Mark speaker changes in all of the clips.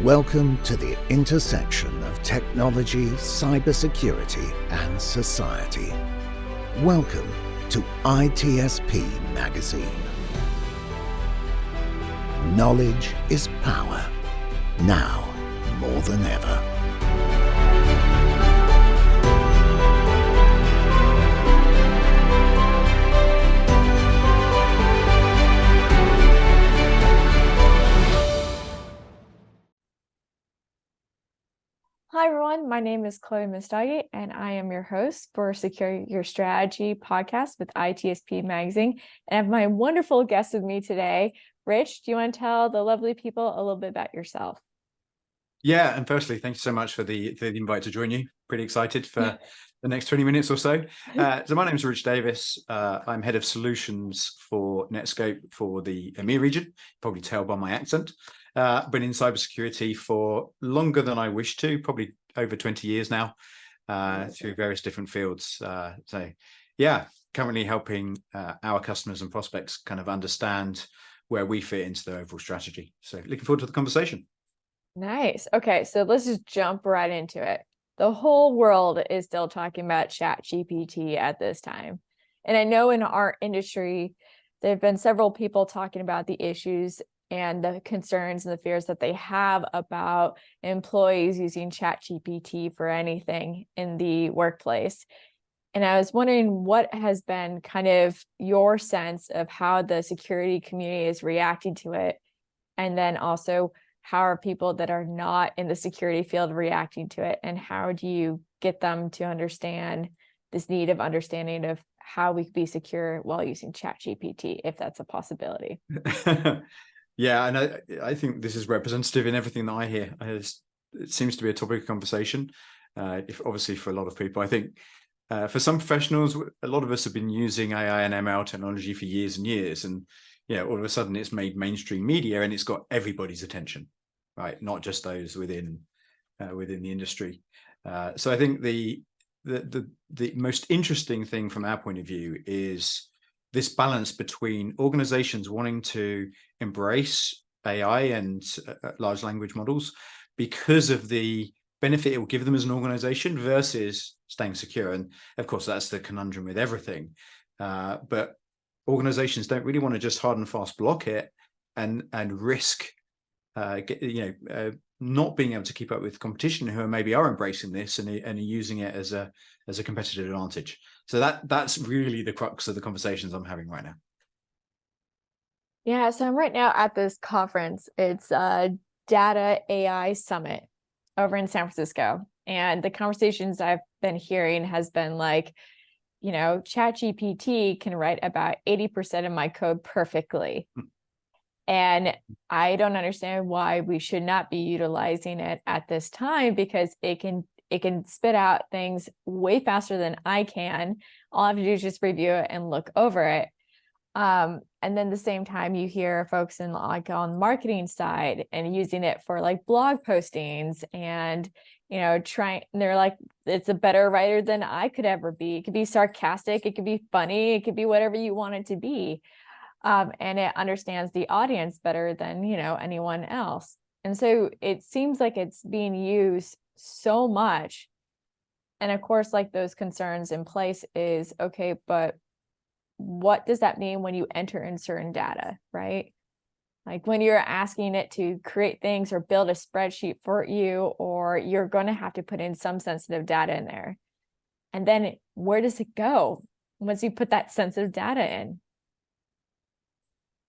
Speaker 1: Welcome to the intersection of technology, cybersecurity, and society. Welcome to ITSP Magazine. Knowledge is power, now more than ever.
Speaker 2: Hi everyone, my name is Chloé Messdaghi, and I am your host for Secure Your Strategy podcast with ITSP Magazine. And I have my wonderful guest with me today. Rich, do you want to tell the lovely people a little bit about yourself?
Speaker 3: Yeah, and firstly, thank you so much for the invite to join you. Pretty excited for the next 20 minutes or so. So my name is Rich Davis. I'm head of solutions for Netskope for the EMEA region. Probably tell by my accent. Been in cybersecurity for longer than I wish to, probably over 20 years now, through various different fields. So yeah, currently helping our customers and prospects kind of understand where we fit into their overall strategy. So looking forward to the conversation.
Speaker 2: Nice. Okay, so let's just jump right into it. The whole world is still talking about ChatGPT at this time. And I know in our industry, there have been several people talking about the issues and the concerns and the fears that they have about employees using ChatGPT for anything in the workplace. And I was wondering what has been kind of your sense of how the security community is reacting to it. And then also, how are people that are not in the security field reacting to it? And how do you get them to understand this need of understanding of how we can be secure while using ChatGPT, if that's a possibility?
Speaker 3: Yeah, and I think this is representative in everything that I hear. It seems to be a topic of conversation, if obviously for a lot of people. I think for some professionals, a lot of us have been using AI and ML technology for years and years. And all of a sudden it's made mainstream media and it's got everybody's attention, right? Not just those within the industry. So I think the most interesting thing from our point of view is this balance between organizations wanting to embrace AI and large language models because of the benefit it will give them as an organization versus staying secure. And of course, that's the conundrum with everything. But organizations don't really want to just hard and fast block it and risk not being able to keep up with competition who maybe are embracing this and are using it as a competitive advantage. So that's really the crux of the conversations I'm having right now.
Speaker 2: Yeah, so I'm right now at this conference. It's a Data AI Summit over in San Francisco. And the conversations I've been hearing has been like, ChatGPT can write about 80% of my code perfectly. And I don't understand why we should not be utilizing it at this time, because it can spit out things way faster than I can. All I have to do is just review it and look over it. And then the same time you hear folks on the marketing side and using it for like blog postings and they're like, it's a better writer than I could ever be. It could be sarcastic, it could be funny, it could be whatever you want it to be. And it understands the audience better than, anyone else. And so it seems like it's being used so much. And of course, like those concerns in place is, okay, but what does that mean when you enter in certain data, right? Like when you're asking it to create things or build a spreadsheet for you, or you're going to have to put in some sensitive data in there. And then where does it go once you put that sensitive data in?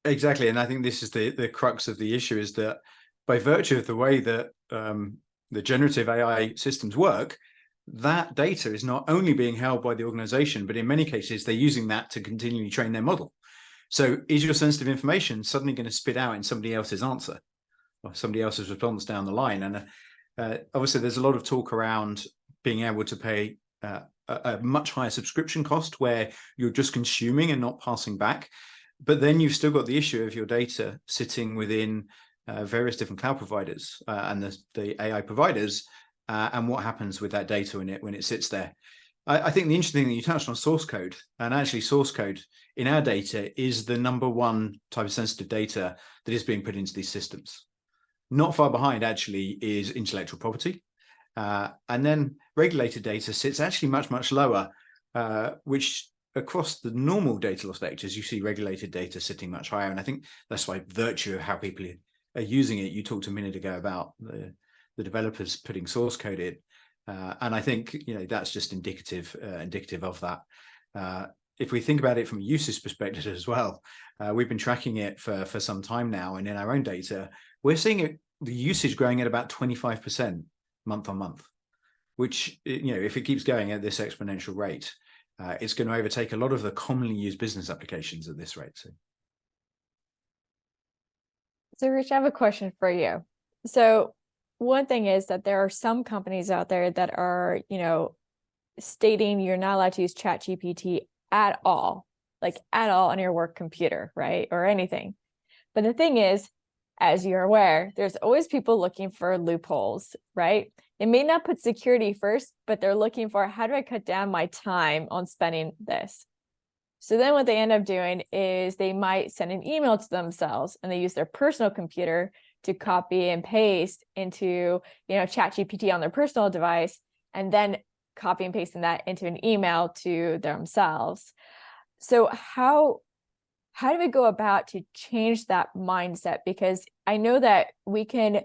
Speaker 3: Exactly. And I think this is the crux of the issue, is that by virtue of the way that the generative AI systems work, that data is not only being held by the organization, but in many cases, they're using that to continually train their model. So is your sensitive information suddenly going to spit out in somebody else's answer or somebody else's response down the line? And obviously, there's a lot of talk around being able to pay a much higher subscription cost where you're just consuming and not passing back. But then you've still got the issue of your data sitting within various different cloud providers and the AI providers, and what happens with that data when it sits there. I think the interesting thing that you touched on, source code, and actually source code in our data is the number one type of sensitive data that is being put into these systems. Not far behind actually is intellectual property. And then regulated data sits actually much, much lower, which across the normal data loss vectors, you see regulated data sitting much higher. And I think that's by virtue of how people are using it. You talked a minute ago about the developers putting source code in. And I think, that's just indicative of that. If we think about it from a usage perspective as well, we've been tracking it for some time now. And in our own data, we're seeing the usage growing at about 25% month on month, which, if it keeps going at this exponential rate, it's going to overtake a lot of the commonly used business applications at this rate.
Speaker 2: So Rich, I have a question for you. So one thing is that there are some companies out there that are, stating you're not allowed to use ChatGPT at all, like at all on your work computer, right? Or anything. But the thing is, as you're aware, there's always people looking for loopholes, right? They may not put security first, but they're looking for, how do I cut down my time on spending this? So then what they end up doing is they might send an email to themselves and they use their personal computer to copy and paste into, ChatGPT on their personal device, and then copy and pasting that into an email to themselves. So how do we go about to change that mindset? Because I know that we can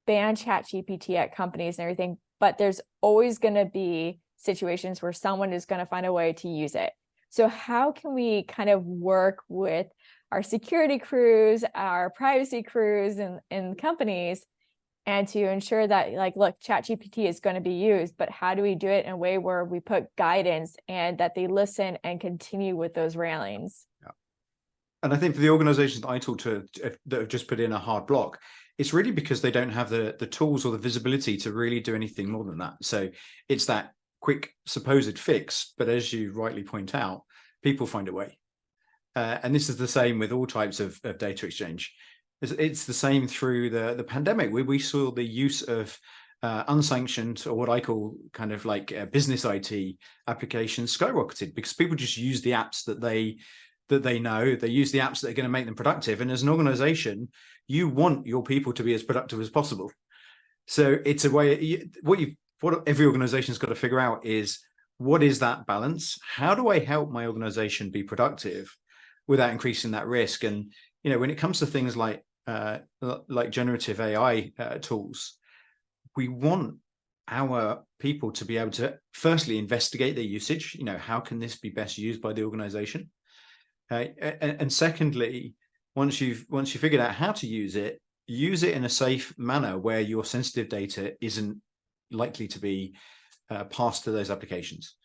Speaker 2: ban ChatGPT at companies and everything, but there's always going to be situations where someone is going to find a way to use it. So how can we kind of work with our security crews, our privacy crews in companies, and to ensure that, look, ChatGPT is going to be used, but how do we do it in a way where we put guidance and that they listen and continue with those railings?
Speaker 3: Yeah. And I think for the organizations that I talk to that have just put in a hard block, it's really because they don't have the tools or the visibility to really do anything more than that. So it's that quick supposed fix, but as you rightly point out, people find a way. And this is the same with all types of data exchange. It's the same through the pandemic, where we saw the use of unsanctioned, or what I call kind of like business IT applications, skyrocketed because people just use the apps that they know. They use the apps that are going to make them productive. And as an organization, you want your people to be as productive as possible. So it's a way, what every organization's got to figure out is, what is that balance? How do I help my organization be productive without increasing that risk? And, when it comes to things like generative AI tools, we want our people to be able to firstly investigate their usage. How can this be best used by the organization? And secondly, once you've figured out how to use it in a safe manner where your sensitive data isn't likely to be passed to those applications.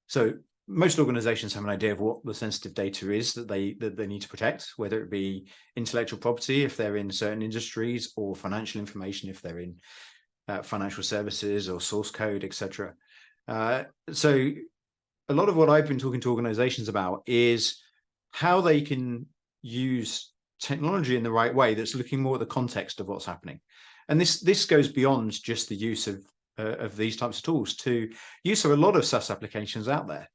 Speaker 3: So most organizations have an idea of what the sensitive data is that they need to protect, whether it be intellectual property if they're in certain industries, or financial information if they're in financial services, or source code, etc. So a lot of what I've been talking to organizations about is how they can use technology in the right way that's looking more at the context of what's happening. And this goes beyond just the use of these types of tools to use of a lot of SaaS applications out there.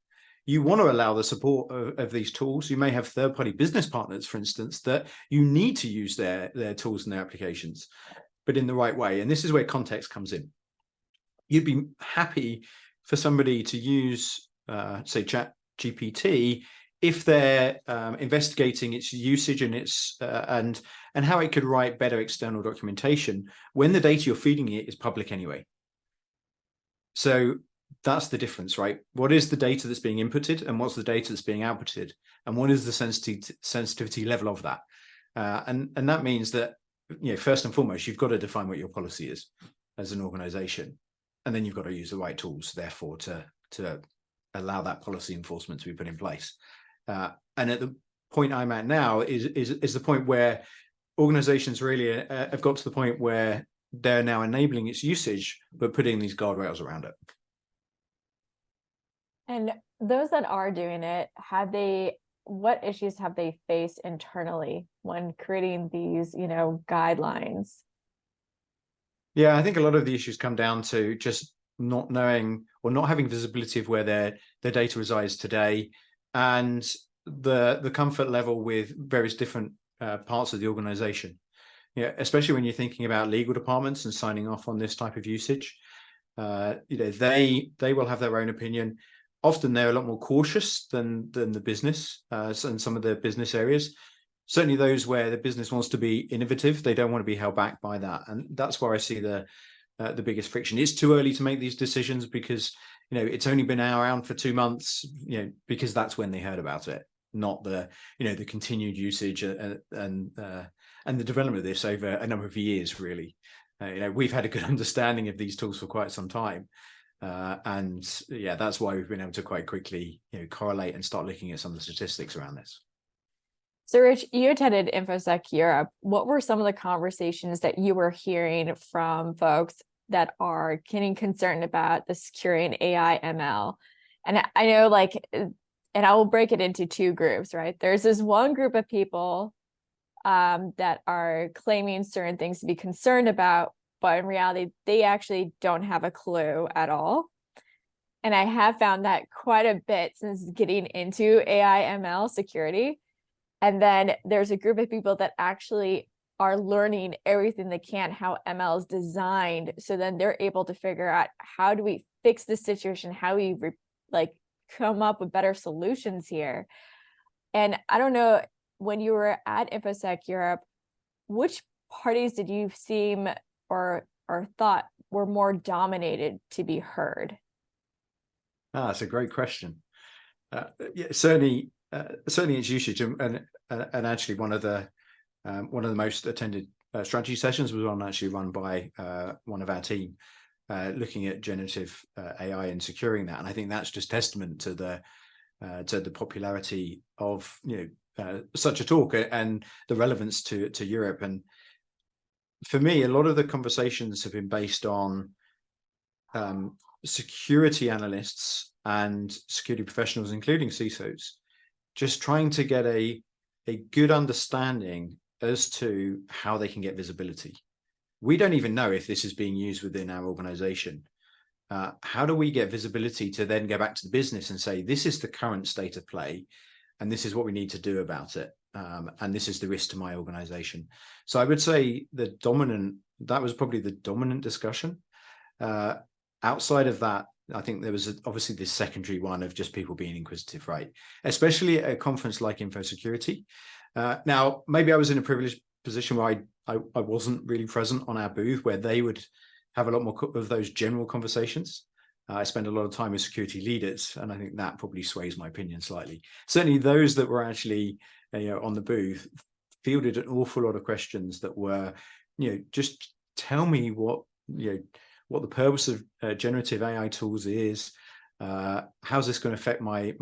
Speaker 3: You want to allow the support of these tools. You may have third-party business partners, for instance, that you need to use their tools and their applications, but in the right way. And this is where context comes in. You'd be happy for somebody to use, say, ChatGPT if they're investigating its usage and its and how it could write better external documentation when the data you're feeding it is public anyway. So that's the difference, right? What is the data that's being inputted, and what's the data that's being outputted, and what is the sensitivity level of that? And that means that, first and foremost, you've got to define what your policy is as an organization, and then you've got to use the right tools, therefore, to allow that policy enforcement to be put in place. And at the point I'm at now is the point where organizations really have got to the point where they're now enabling its usage, but putting these guardrails around it.
Speaker 2: And those that are doing it, what issues have they faced internally when creating these, guidelines?
Speaker 3: Yeah, I think a lot of the issues come down to just not knowing or not having visibility of where their data resides today, and the comfort level with various different parts of the organization. especially when you're thinking about legal departments and signing off on this type of usage. They will have their own opinion. Often they're a lot more cautious than the business and some of the business areas. Certainly those where the business wants to be innovative, they don't want to be held back by that. And that's where I see the biggest friction. It's too early to make these decisions because, it's only been around for 2 months, because that's when they heard about it, not the continued usage and the development of this over a number of years, really. We've had a good understanding of these tools for quite some time. And yeah, that's why we've been able to quite quickly, correlate and start looking at some of the statistics around this.
Speaker 2: So Rich, you attended InfoSec Europe. What were some of the conversations that you were hearing from folks that are getting concerned about the securing AI ML? And I know and I will break it into 2 groups, right? There's this one group of people that are claiming certain things to be concerned about, but in reality, they actually don't have a clue at all. And I have found that quite a bit since getting into AI ML security. And then there's a group of people that actually are learning everything they can, how ML is designed. So then they're able to figure out, how do we fix this situation? How we come up with better solutions here? And I don't know, when you were at InfoSec Europe, which parties did you seem or thought were more dominated to be heard?
Speaker 3: That's a great question. Certainly its usage, and actually one of the most attended strategy sessions was one actually run by one of our team, looking at generative AI and securing that. And I think that's just testament to the popularity of such a talk and the relevance to Europe. And for me, a lot of the conversations have been based on security analysts and security professionals, including CISOs, just trying to get a good understanding as to how they can get visibility. We don't even know if this is being used within our organization. How do we get visibility to then go back to the business and say, this is the current state of play, and this is what we need to do about it, and this is the risk to my organization? So I would say that was probably the dominant discussion. Outside of that, I think there was obviously this secondary one of just people being inquisitive, right? Especially at a conference like InfoSecurity. Now, maybe I was in a privileged position where I wasn't really present on our booth, where they would have a lot more of those general conversations. I spend a lot of time with security leaders, and I think that probably sways my opinion slightly. Certainly those that were actually on the booth fielded an awful lot of questions that were, just tell me what the purpose of generative AI tools is, how's this going to affect my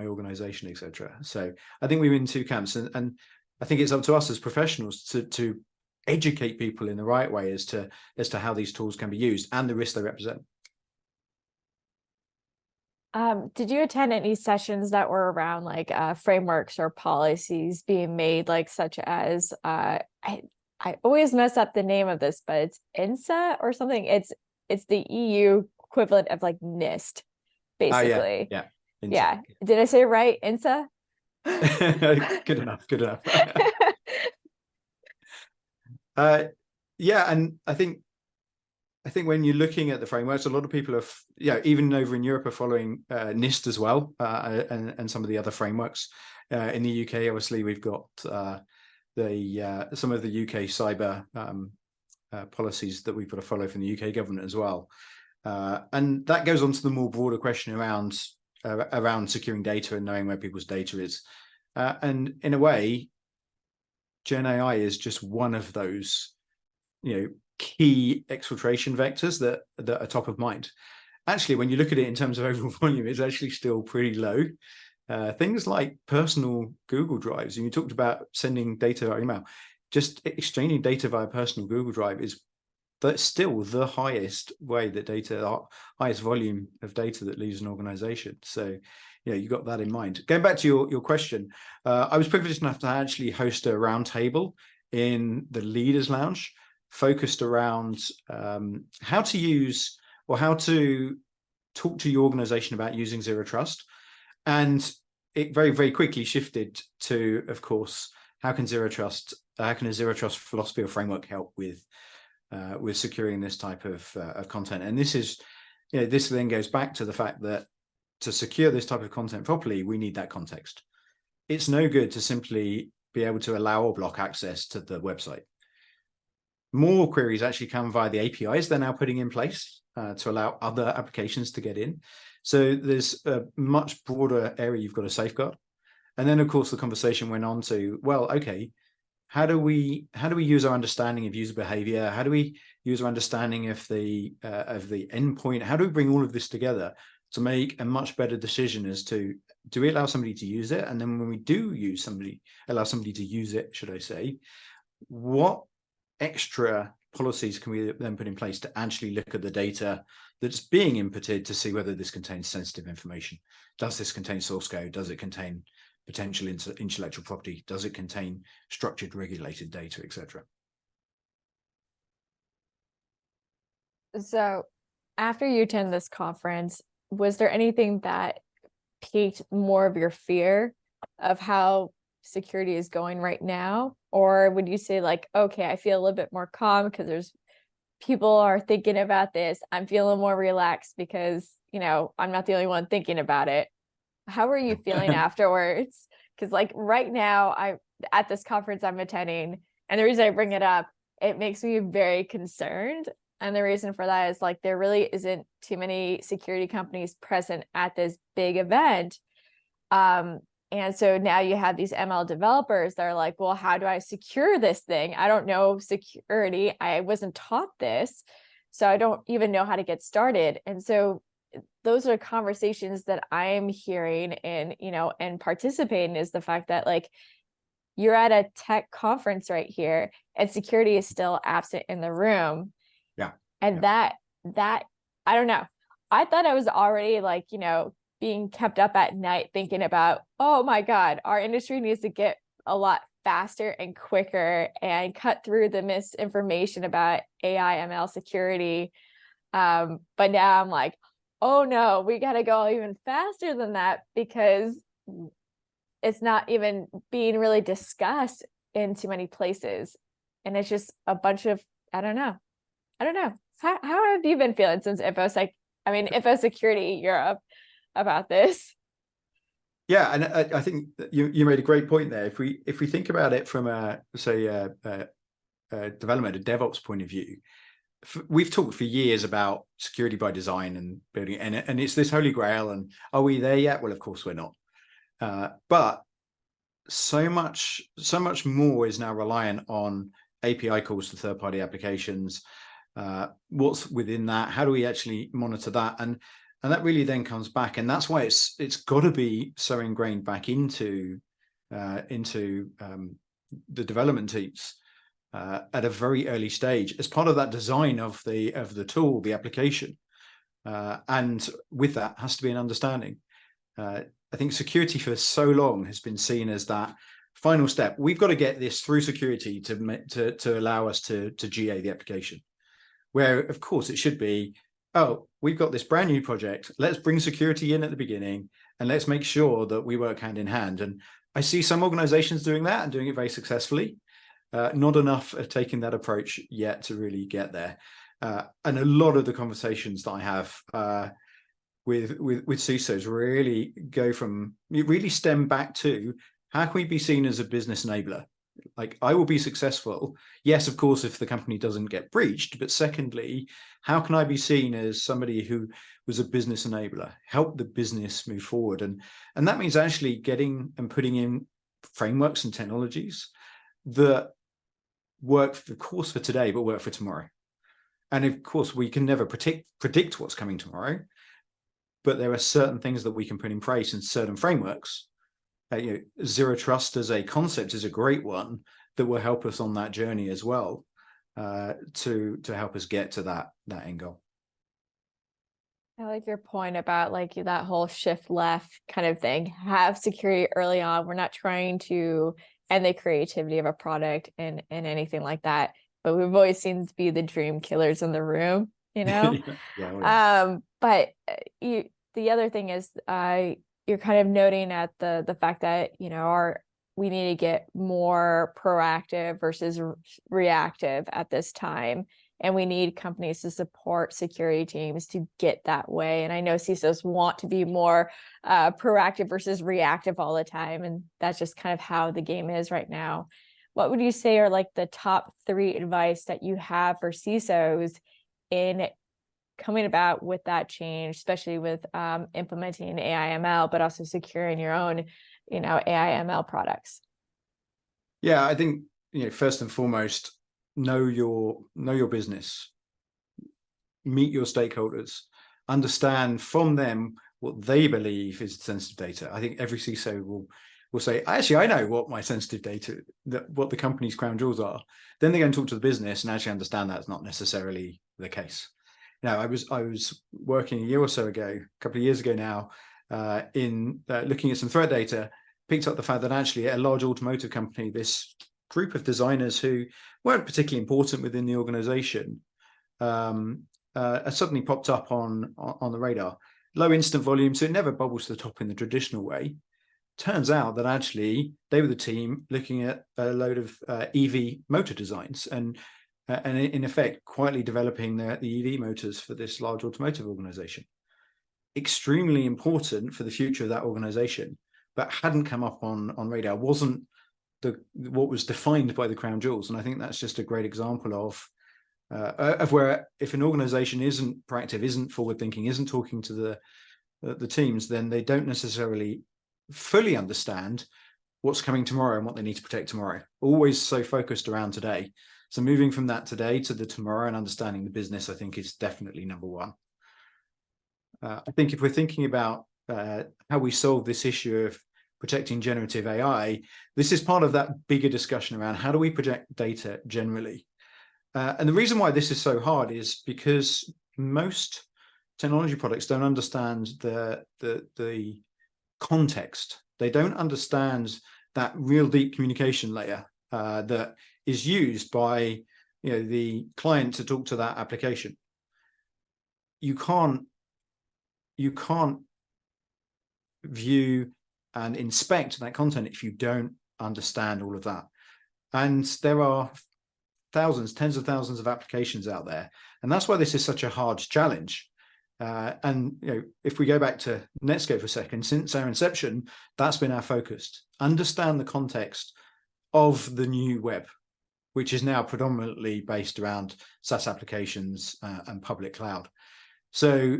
Speaker 3: organization, etc. So I think we're in 2 camps, and I think it's up to us as professionals to educate people in the right way as to how these tools can be used and the risks they represent.
Speaker 2: Did you attend any sessions that were around frameworks or policies being made, such as I always mess up the name of this, but it's INSA or something. It's the EU equivalent of NIST, basically.
Speaker 3: Yeah.
Speaker 2: Yeah. Did I say it right? INSA?
Speaker 3: Good enough. Yeah, and I think when you're looking at the frameworks, a lot of people are, even over in Europe, are following NIST as well, and some of the other frameworks. In the UK, obviously, we've got some of the UK cyber policies that we've got to follow from the UK government as well. And that goes on to the more broader question around securing data and knowing where people's data is. And in a way, Gen AI is just one of those, key exfiltration vectors that are top of mind. Actually, when you look at it in terms of overall volume, it's actually still pretty low. Things like personal Google Drives, and you talked about sending data via email, just exchanging data via personal Google Drive is still the highest way that highest volume of data that leaves an organization. So, you got that in mind. Going back to your question, I was privileged enough to actually host a roundtable in the Leaders Lounge, focused around how to use or how to talk to your organization about using Zero Trust. And it very, very quickly shifted to, of course, how can Zero Trust How can a zero trust philosophy or framework help with securing this type of content? And this is, this then goes back to the fact that to secure this type of content properly, we need that context. It's no good to simply be able to allow or block access to the website. More queries actually come via the APIs they're now putting in place to allow other applications to get in. So there's a much broader area you've got to safeguard. And then, of course, the conversation went on to, well, okay, how do we use our understanding of user behavior? How do we use our understanding of the endpoint? How do we bring all of this together to make a much better decision as to, do we allow somebody to use it? And then when we do allow somebody to use it, should I say, what extra policies can we then put in place to actually look at the data that's being inputted to see whether this contains sensitive information? Does this contain source code? Does it contain potential intellectual property? Does it contain structured regulated data, etc.?
Speaker 2: So after you attend this conference, was there anything that piqued more of your fear of how security is going right now? Or would you say like, okay, I feel a little bit more calm because there's people are thinking about this. I'm feeling more relaxed because, I'm not the only one thinking about it. How are you feeling afterwards? Because like right now, at this conference I'm attending, and the reason I bring it up, it makes me very concerned. And the reason for that is like there really isn't too many security companies present at this big event. And so now you have these ML developers that are like, well, how do I secure this thing? I don't know security. I wasn't taught this, so I don't even know how to get started. And so those are conversations that I'm hearing and participating, is the fact that like you're at a tech conference right here and security is still absent in the room.
Speaker 3: Yeah.
Speaker 2: And that I don't know. I thought I was already like, being kept up at night thinking about, oh my God, our industry needs to get a lot faster and quicker and cut through the misinformation about AI ML security. But now I'm like, oh no, we got to go even faster than that, because it's not even being really discussed in too many places. And it's just a bunch of, I don't know. How have you been feeling since Info Security Europe about this?
Speaker 3: Yeah, and I think you made a great point there. If we think about it from a development, a DevOps point of view, we've talked for years about security by design and building, and it's this holy grail. And are we there yet? Well, of course we're not. But so much more is now reliant on API calls to third-party applications. What's within that? How do we actually monitor that? And that really then comes back, and that's why it's got to be so ingrained back into the development teams at a very early stage as part of that design of the tool, the application, and with that has to be an understanding. I think security for so long has been seen as that final step. We've got to get this through security to allow us to GA the application, where of course it should be, oh, we've got this brand new project, let's bring security in at the beginning and let's make sure that we work hand in hand. And I see some organizations doing that and doing it very successfully. Not enough of taking that approach yet to really get there. And a lot of the conversations that I have with CISOs really stem back to, how can we be seen as a business enabler? Like, I will be successful, yes, of course, if the company doesn't get breached, but secondly, how can I be seen as somebody who was a business enabler, help the business move forward? And that means actually getting and putting in frameworks and technologies that work, of course, for today, but work for tomorrow. And of course, we can never predict what's coming tomorrow, but there are certain things that we can put in place and certain frameworks. Zero trust as a concept is a great one that will help us on that journey as well, to help us get to that end goal.
Speaker 2: I like your point about like that whole shift left kind of thing. Have security early on. We're not trying to end the creativity of a product and anything like that, but we've always seemed to be the dream killers in the room,
Speaker 3: Yeah.
Speaker 2: But the other thing is, you're kind of noting at the fact that our we need to get more proactive versus reactive at this time. And we need companies to support security teams to get that way. And I know CISOs want to be more proactive versus reactive all the time. And that's just kind of how the game is right now. What would you say are like the top 3 advice that you have for CISOs in coming about with that change, especially with implementing AI ML, but also securing your own, AI ML products?
Speaker 3: Yeah, I think, first and foremost, know your business, meet your stakeholders, understand from them what they believe is sensitive data. I think every CISO will say, actually, I know what my sensitive data, what the company's crown jewels are. Then they go and talk to the business and actually understand that's not necessarily the case. I was working a year or so ago, a couple of years ago now, in looking at some threat data, picked up the fact that actually at a large automotive company, this group of designers who weren't particularly important within the organization suddenly popped up on the radar. Low instant volume, so it never bubbles to the top in the traditional way. Turns out that actually they were the team looking at a load of EV motor designs and in effect quietly developing the EV motors for this large automotive organization. Extremely important for the future of that organization, but hadn't come up on radar, wasn't what was defined by the crown jewels. And I think that's just a great example of where if an organization isn't proactive, isn't forward thinking, isn't talking to the teams, then they don't necessarily fully understand what's coming tomorrow and what they need to protect tomorrow. Always so focused around today. So moving from that today to the tomorrow and understanding the business, I think is definitely number one. I think if we're thinking about how we solve this issue of protecting generative AI, this is part of that bigger discussion around how do we protect data generally. And the reason why this is so hard is because most technology products don't understand the context. They don't understand that real deep communication layer that is used by the client to talk to that application. You can't view and inspect that content if you don't understand all of that. And there are thousands, tens of thousands of applications out there. And that's why this is such a hard challenge. And if we go back to Netskope for a second, since our inception, that's been our focus. Understand the context of the new web, which is now predominantly based around SaaS applications and public cloud. So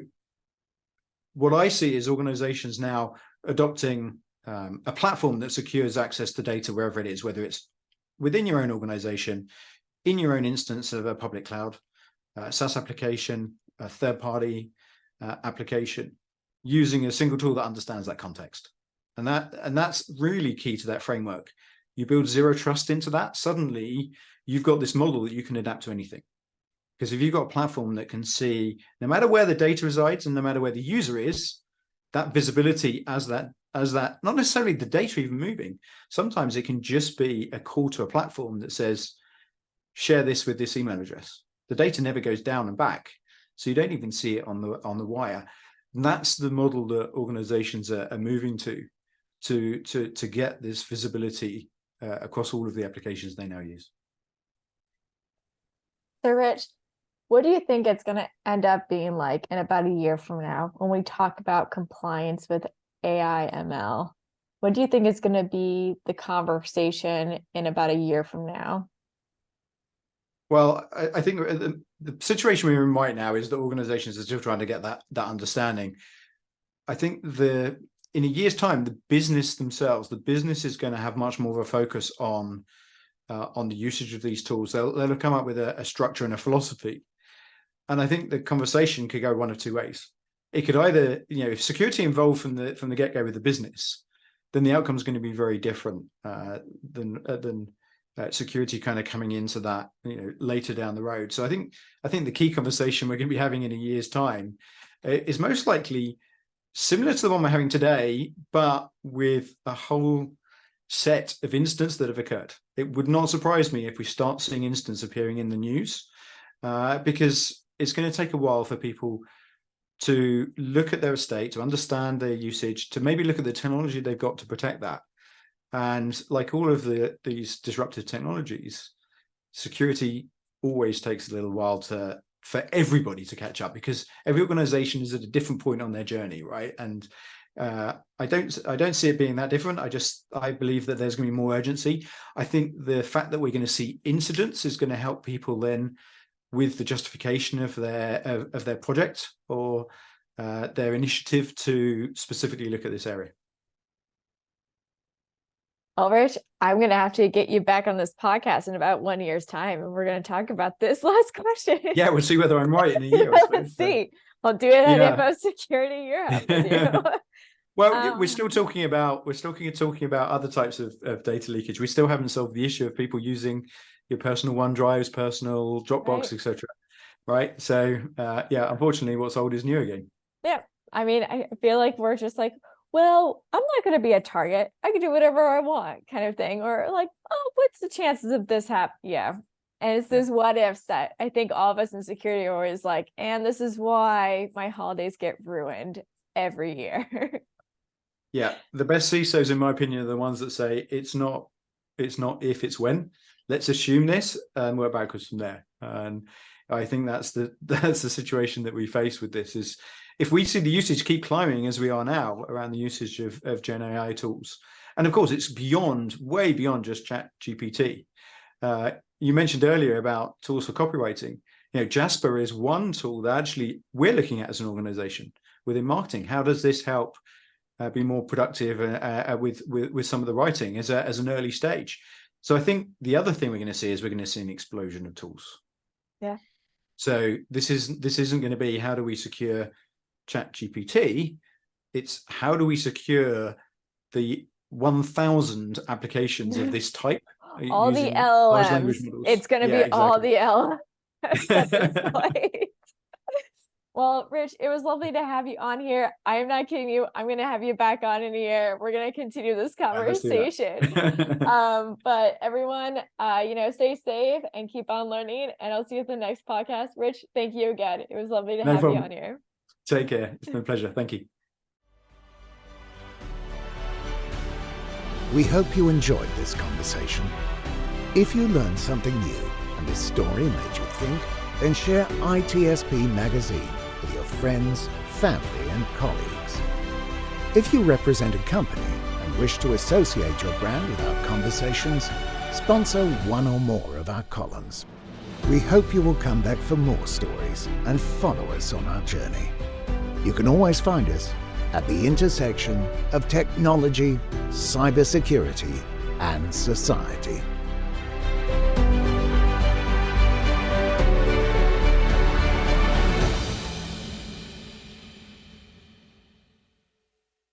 Speaker 3: what I see is organizations now adopting a platform that secures access to data wherever it is, whether it's within your own organization, in your own instance of a public cloud, SaaS application, a third-party application, using a single tool that understands that context. And that's really key to that framework. You build zero trust into that, suddenly you've got this model that you can adapt to anything. Because if you've got a platform that can see, no matter where the data resides and no matter where the user is, that visibility as that, not necessarily the data even moving, sometimes it can just be a call to a platform that says, share this with this email address. The data never goes down and back, so you don't even see it on the wire. And that's the model that organizations are moving to get this visibility across all of the applications they now use.
Speaker 2: So Rich, what do you think it's going to end up being like in about a year from now when we talk about compliance with AI ML? What do you think is going to be the conversation in about a year from now?
Speaker 3: Well, I think the situation we're in right now is that organizations are still trying to get that understanding. I think in a year's time, the business themselves, the business is going to have much more of a focus on the usage of these tools. They'll come up with a structure and a philosophy. And I think the conversation could go one of two ways. It could either, if security involved from the get-go with the business, then the outcome is going to be very different than security kind of coming into that later down the road. So I think the key conversation we're going to be having in a year's time is most likely similar to the one we're having today, but with a whole set of incidents that have occurred. It would not surprise me if we start seeing incidents appearing in the news, because it's going to take a while for people to look at their estate, to understand their usage, to maybe look at the technology they've got to protect that. And like all of these disruptive technologies, security always takes a little while for everybody to catch up, because every organization is at a different point on their journey, right? And I don't see it being that different. I believe that there's going to be more urgency. I think the fact that we're going to see incidents is going to help people then with the justification of their project or their initiative to specifically look at this area.
Speaker 2: Well, Rich, I'm going to have to get you back on this podcast in about 1 year's time, and we're going to talk about this last question.
Speaker 3: Yeah, we'll see whether I'm right in a year.
Speaker 2: Let's see. I'll do it at
Speaker 3: Yeah.
Speaker 2: Info Security Europe with you.
Speaker 3: Well, we're still talking about other types of data leakage. We still haven't solved the issue of people using your personal OneDrives, personal Dropbox,
Speaker 2: Right.
Speaker 3: etc. Right. So yeah, unfortunately, what's old is new again.
Speaker 2: Yeah. I mean, I feel like we're just like, well, I'm not going to be a target. I can do whatever I want kind of thing. Or like, oh, what's the chances of this happening? Yeah. And it's this what ifs that I think all of us in security are always like, and this is why my holidays get ruined every year.
Speaker 3: Yeah. The best CISOs, in my opinion, are the ones that say it's not if, it's when. Let's assume this and work backwards from there. And I think that's the situation that we face with this is, if we see the usage keep climbing as we are now around the usage of Gen AI tools, and of course it's way beyond just ChatGPT. You mentioned earlier about tools for copywriting. You know, Jasper is one tool that actually we're looking at as an organization within marketing. How does this help be more productive with some of the writing as an early stage? So I think the other thing we're going to see is we're going to see an explosion of tools.
Speaker 2: Yeah.
Speaker 3: So this isn't going to be how do we secure ChatGPT, it's how do we secure the 1,000 applications of this type?
Speaker 2: All the
Speaker 3: large language
Speaker 2: LLMs.
Speaker 3: models.
Speaker 2: It's going to be
Speaker 3: exactly.
Speaker 2: all the LLMs at this point. Well, Rich, it was lovely to have you on here. I am not kidding you. I'm going to have you back on in a year. We're going to continue this conversation. But everyone, stay safe and keep on learning. And I'll see you at the next podcast. Rich, thank you again. It was lovely to have you on here.
Speaker 3: Take care. It's been a pleasure. Thank you.
Speaker 1: We hope you enjoyed this conversation. If you learned something new and this story made you think, then share ITSP Magazine with your friends, family, and colleagues. If you represent a company and wish to associate your brand with our conversations, sponsor one or more of our columns. We hope you will come back for more stories and follow us on our journey. You can always find us at the intersection of technology, cybersecurity, and society.